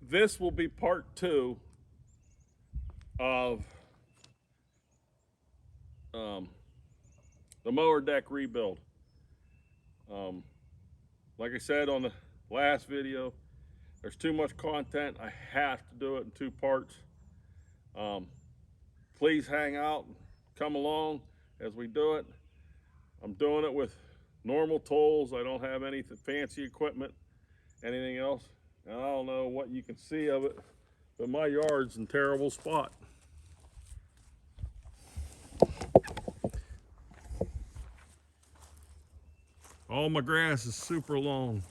This will be part 2 of the mower deck rebuild. Like I said on the last video, there's too much content. I have to do it in 2 parts. Please hang out and come along as we do it. I'm doing it with normal tools. I don't have any fancy equipment, anything else. And I don't know what you can see of it, but my yard's in a terrible spot. All my grass is super long.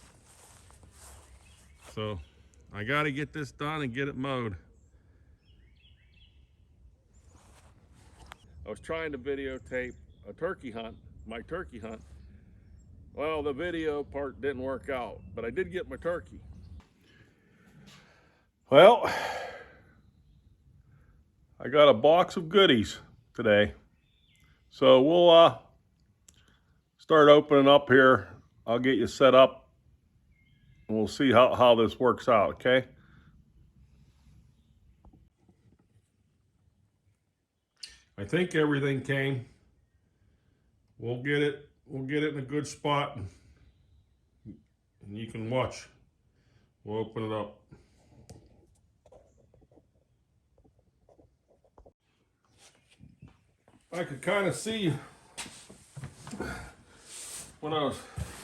So I got to get this done and get it mowed. I was trying to videotape a turkey hunt, my turkey hunt. Well, the video part didn't work out, but I did get my turkey. Well, I got a box of goodies today. So we'll start opening up here. I'll get you set up and we'll see how this works out, okay? I think everything came. We'll get it in a good spot and you can watch. We'll open it up. I could kind of see when I was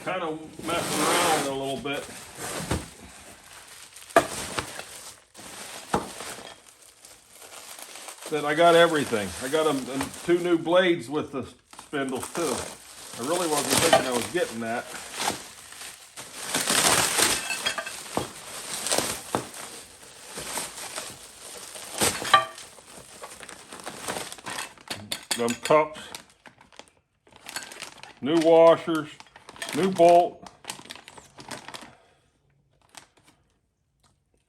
kind of messing around a little bit. That I got everything. I got 2 new blades with the spindles too. I really wasn't thinking I was getting that. Them cups, new washers, new bolt.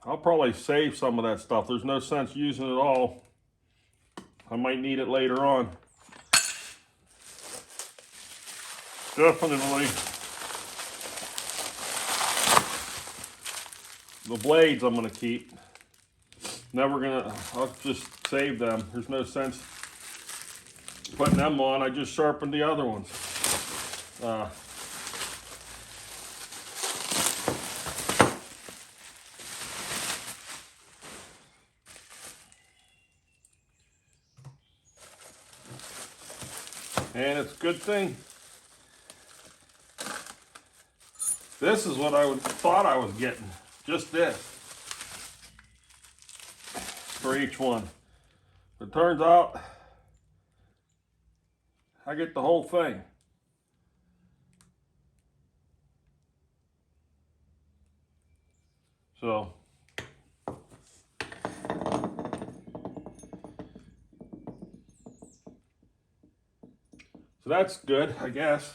I'll probably save some of that stuff. There's no sense using it all. I might need it later on. Definitely. The blades I'm gonna keep. I'll just save them. There's no sense putting them on. I just sharpened the other ones. And it's a good thing. This is what I thought I was getting. Just this. For each one. It turns out I get the whole thing. So that's good, I guess.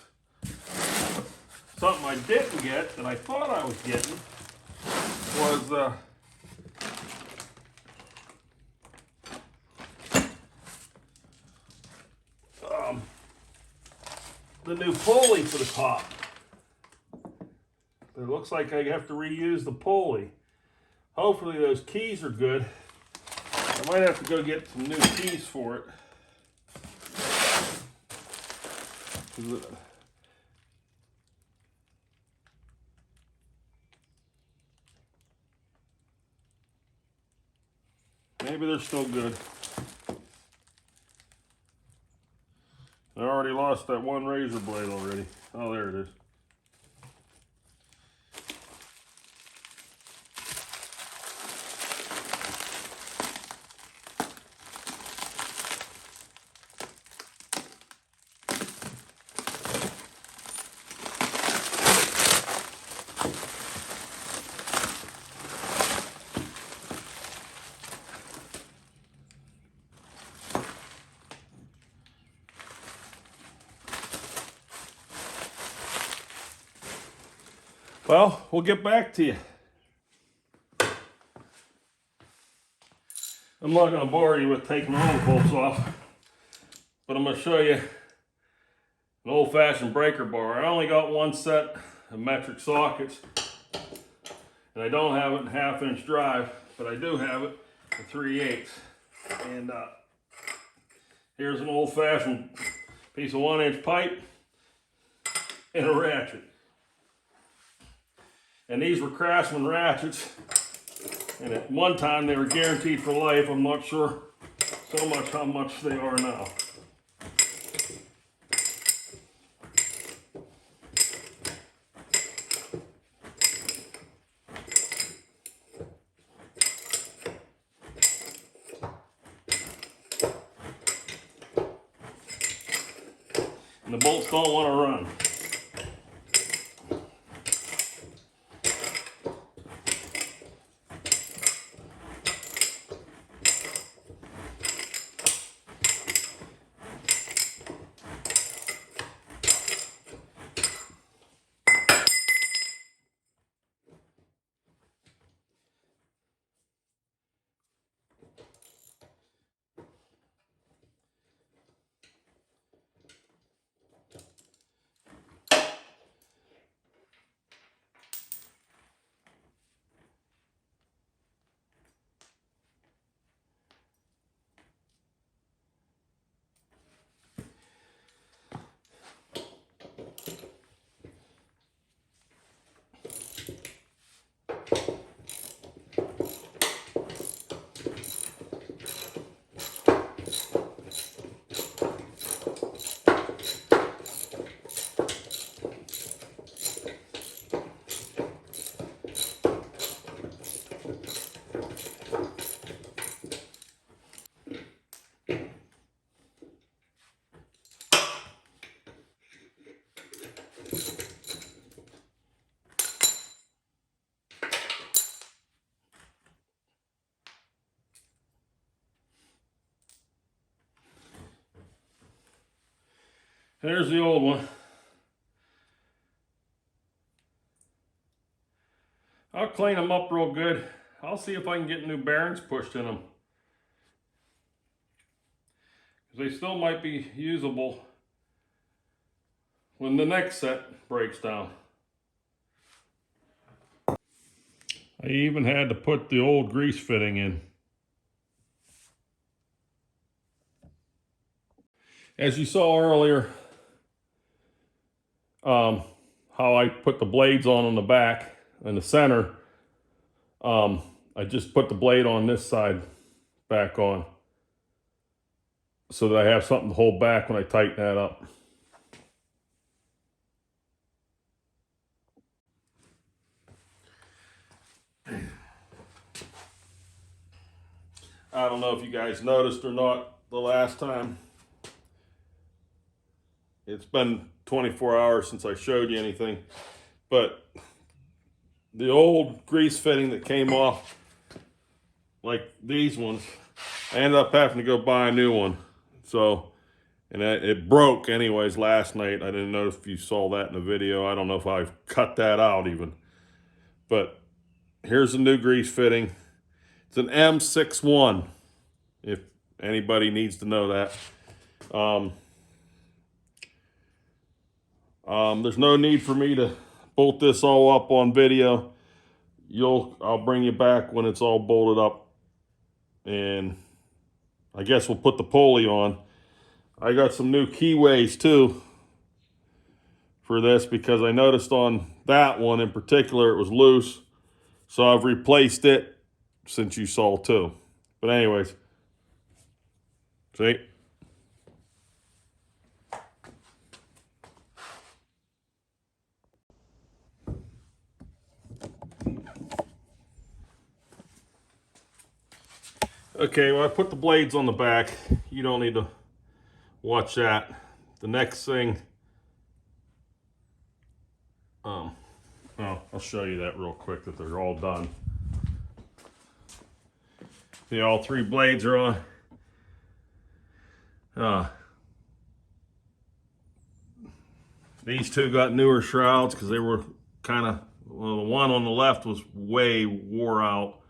Something I didn't get that I thought I was getting was the new pulley for the top. It looks like I have to reuse the pulley. Hopefully those keys are good. I might have to go get some new keys for it. Maybe they're still good. I already lost that one razor blade already. Oh, there it is. Well, we'll get back to you. I'm not going to bore you with taking all the bolts off, but I'm going to show you an old-fashioned breaker bar. I only got one set of metric sockets, And I don't have it in 1/2-inch drive, but I do have it in 3/8. And here's an old-fashioned piece of 1-inch pipe and a ratchet. And these were Craftsman ratchets. And at one time they were guaranteed for life. I'm not sure so much how much they are now. And the bolts don't want to run. There's the old one. I'll clean them up real good. I'll see if I can get new bearings pushed in them. Because they still might be usable when the next set breaks down. I even had to put the old grease fitting in. As you saw earlier, how I put the blades on the back and the center, I just put the blade on this side back on so that I have something to hold back when I tighten that up. I don't know if you guys noticed or not the last time. It's been 24 hours since I showed you anything, but the old grease fitting that came off, like these ones, I ended up having to go buy a new one. So, and it broke anyways last night. I didn't know if you saw that in the video. I don't know if I cut that out even. But here's a new grease fitting. It's an M61, if anybody needs to know that. There's no need for me to bolt this all up on video. I'll bring you back when it's all bolted up. And I guess we'll put the pulley on. I got some new keyways too for this because I noticed on that one in particular it was loose. So I've replaced it since you saw too. But anyways, see? Okay, well I put the blades on the back. You don't need to watch that. The next thing, I'll show you that real quick that they're all done. See, all 3 blades are on. These 2 got newer shrouds because they were kind of, well, the one on the left was way wore out.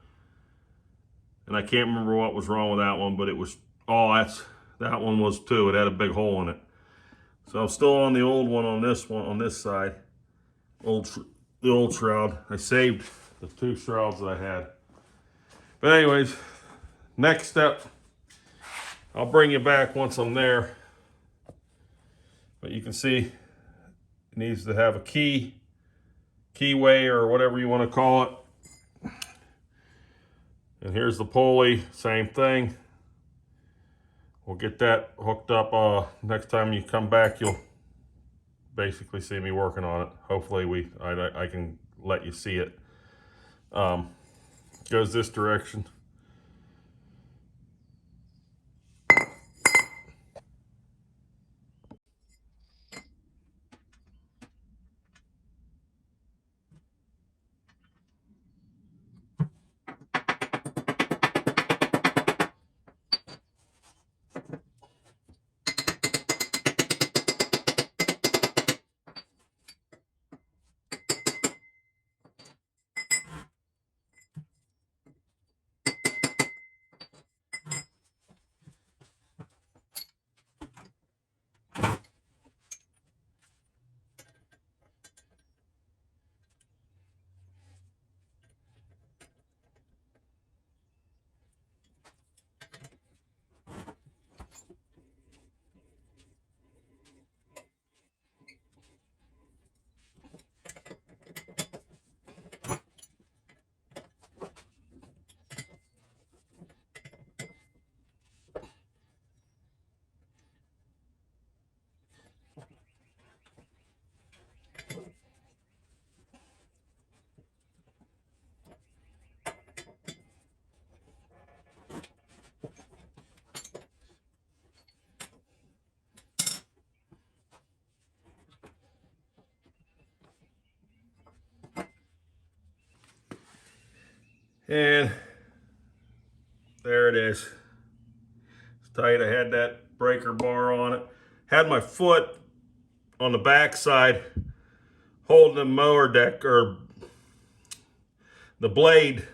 And I can't remember what was wrong with that one, but it was, that one was too. It had a big hole in it. So I'm still on the old one on this side. The old shroud. I saved the 2 shrouds that I had. But anyways, next step, I'll bring you back once I'm there. But you can see it needs to have a keyway or whatever you want to call it. And here's the pulley, same thing. We'll get that hooked up. Next time you come back, you'll basically see me working on it. Hopefully I can let you see it. Goes this direction. And there it is. It's tight. I had that breaker bar on it. Had my foot on the back side holding the mower deck, or the blade,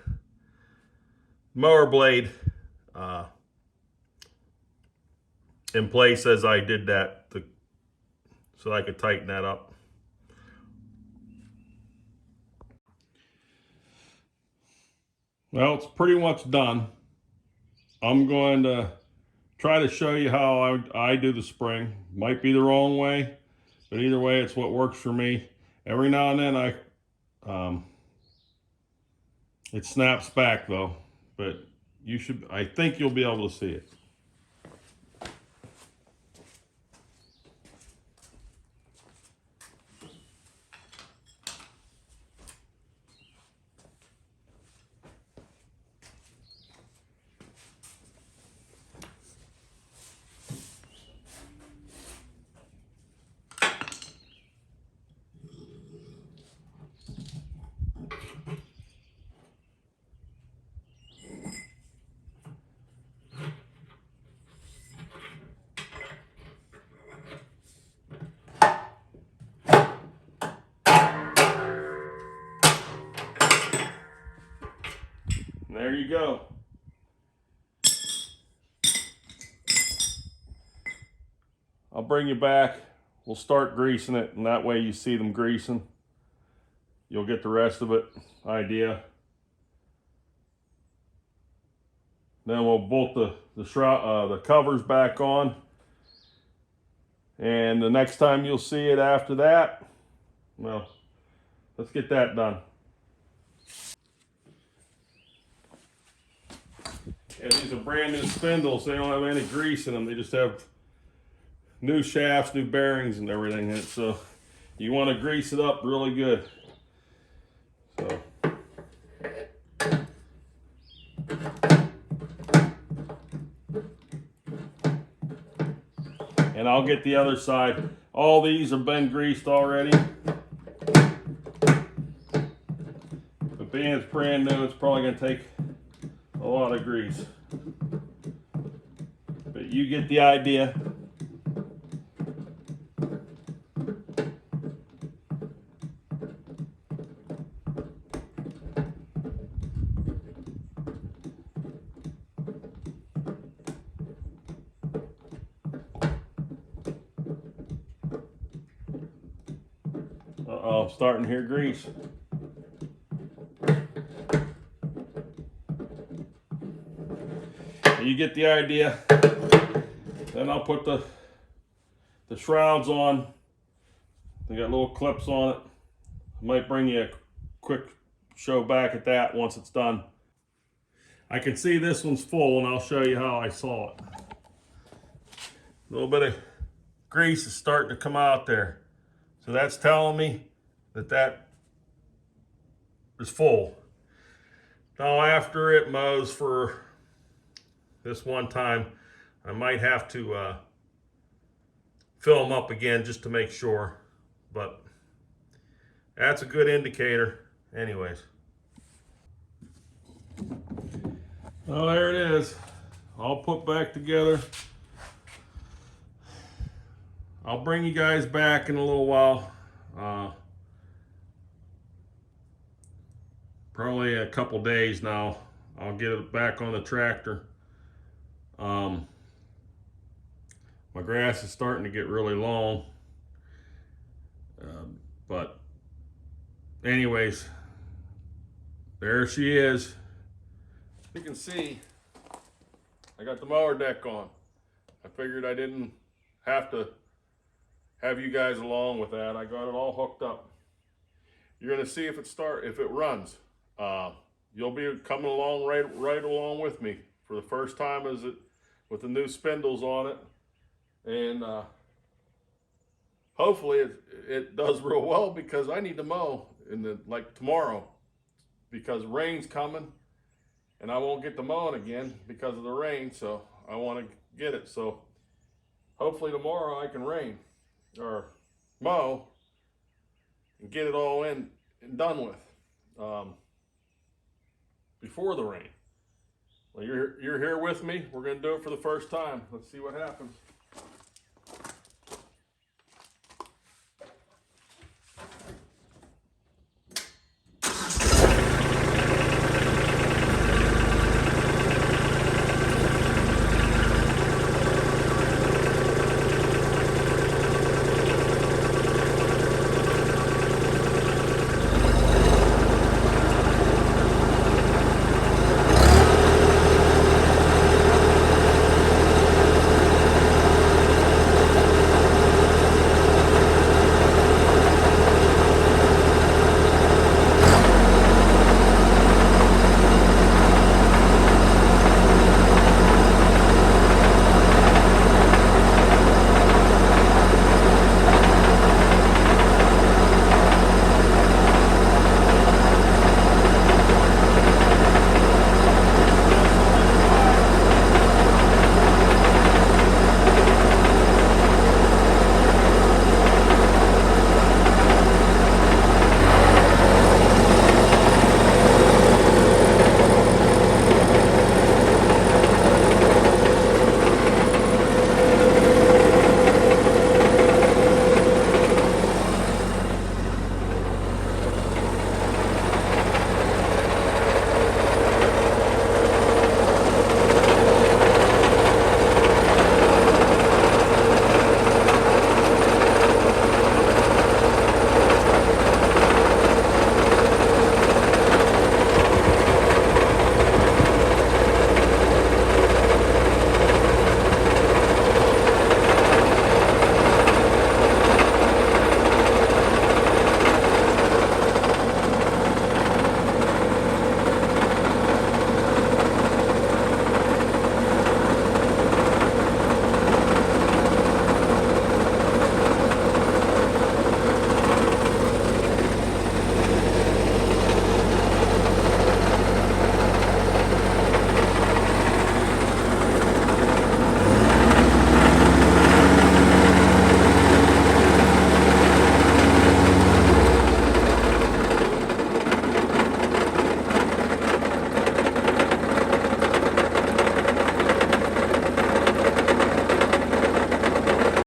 mower blade, in place as I did that, so I could tighten that up. Well, it's pretty much done. I'm going to try to show you how I do the spring. Might be the wrong way, but either way, it's what works for me. Every now and then it snaps back though, but I think you'll be able to see it. And there you go. I'll bring you back. We'll start greasing it, and that way you see them greasing. You'll get the rest of it idea. Then we'll bolt the covers back on. And the next time you'll see it after that, well, let's get that done. Yeah, these are brand new spindles. They don't have any grease in them. They just have new shafts, new bearings, and everything in it. So you want to grease it up really good. So. And I'll get the other side. All these have been greased already. But being it's brand new, it's probably going to take a lot of grease. But you get the idea. Uh-oh, I'm starting to hear grease. you get the idea. Then I'll put the shrouds on. They got little clips on it. I might bring you a quick show back at that once it's done. I can see this one's full, and I'll show you how I saw it. A little bit of grease is starting to come out there. So that's telling me that that is full. Now after it mows for this one time, I might have to fill them up again just to make sure, but that's a good indicator anyways. Well, there it is, all put back together. I'll bring you guys back in a little while, probably a couple days now. I'll get it back on the tractor. My grass is starting to get really long, but anyways, there she is. You can see I got the mower deck on. I figured I didn't have to have you guys along with that. I got it all hooked up. You're gonna see if it runs. You'll be coming along right along with me for the first time with the new spindles on it. And hopefully it does real well, because I need to mow like tomorrow, because rain's coming and I won't get to mowing again because of the rain. So I want to get it. So hopefully tomorrow I can mow and get it all in and done with before the rain. Well, you're here with me. We're going to do it for the first time. Let's see what happens.